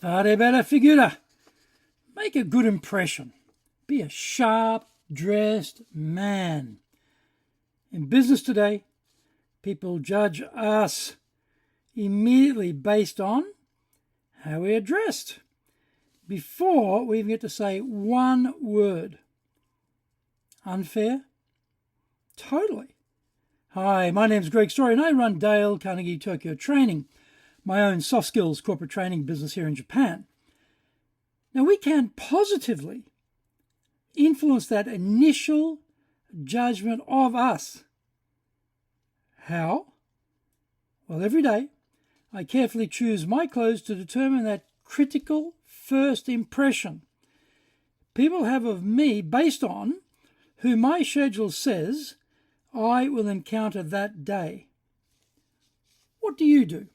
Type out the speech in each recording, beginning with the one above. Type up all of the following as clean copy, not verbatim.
Fare bella figura. Make a good impression. Be a sharp dressed man. In business today, people judge us immediately based on how we are dressed, before we even get to say one word. Unfair? Totally. Hi, my name's Greg Story and I run Dale Carnegie Tokyo Training, my own soft skills corporate training business here in Japan. Now we can positively influence that initial judgment of us. How? Well, every day I carefully choose my clothes to determine that critical first impression people have of me based on who my schedule says I will encounter that day. What do you do?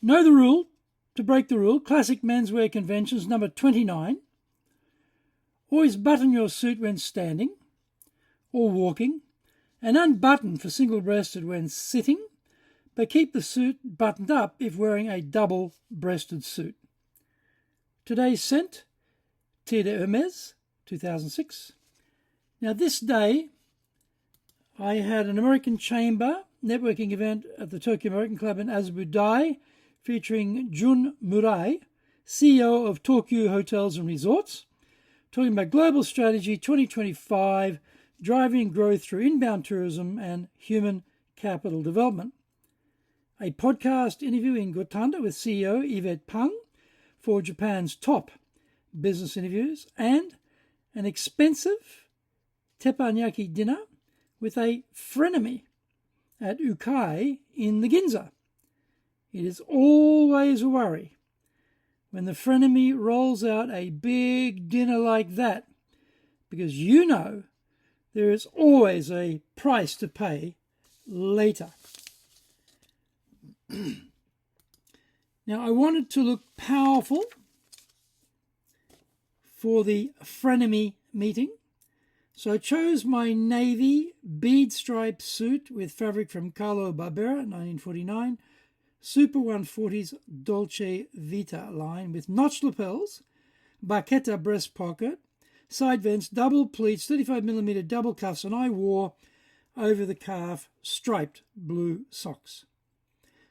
Know the rule to break the rule. Classic menswear conventions number 29. Always button your suit when standing or walking, and unbutton for single-breasted when sitting, but keep the suit buttoned up if wearing a double-breasted suit. Today's scent, Tia de Hermes, 2006. Now this day, I had an American Chamber networking event at the Tokyo American Club in Abu Dhabi featuring Jun Murai, CEO of Tokyo Hotels and Resorts, talking about Global Strategy 2025, driving growth through inbound tourism and human capital development. A podcast interview in Gotanda with CEO Yvette Pang for Japan's top business interviews, and an expensive teppanyaki dinner with a frenemy at Okane in the Ginza. It is always a worry when the frenemy rolls out a big dinner like that, because you know there is always a price to pay later. Now, I wanted to look powerful for the frenemy meeting, so I chose my navy bead striped suit with fabric from Carlo Barbera, 1949, Super 140's Dolce Vita line with notched lapels, barchetta breast pocket, side vents, double pleats, 35mm double cuffs, and I wore over the calf striped blue socks.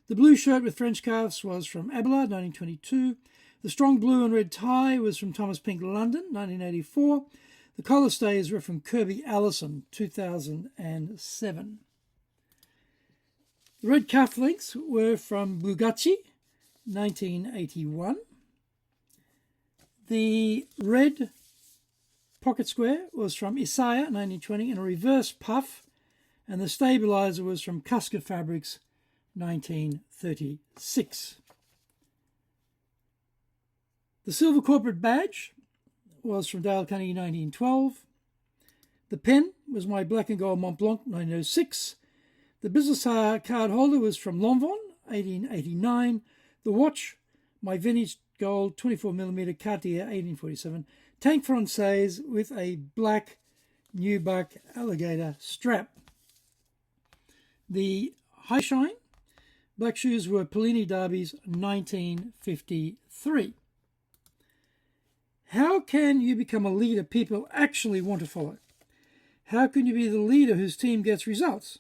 The blue shirt with French cuffs was from Abelard, 1922. The strong blue and red tie was from Thomas Pink, London, 1984. The collar stays were from Kirby Allison, 2007. The red cufflinks were from Bugatti, 1981. The red pocket square was from Isaiah, 1920, and a reverse puff, and the stabilizer was from Cusker Fabrics, 1936. The silver corporate badge was from Dale Carnegie, 1912. The pen was my black and gold Mont Blanc, 1906. The business card holder was from Lanvin, 1889. The watch, my vintage gold 24mm Cartier, 1847. Tank Française with a black nubuck alligator strap. The high shine black shoes were Pellini Derby's, 1953. How can you become a leader people actually want to follow? How can you be the leader whose team gets results?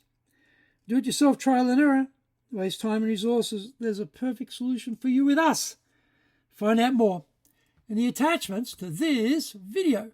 Do-it-yourself trial and error. Waste time and resources. There's a perfect solution for you with us. Find out more in the attachments to this video.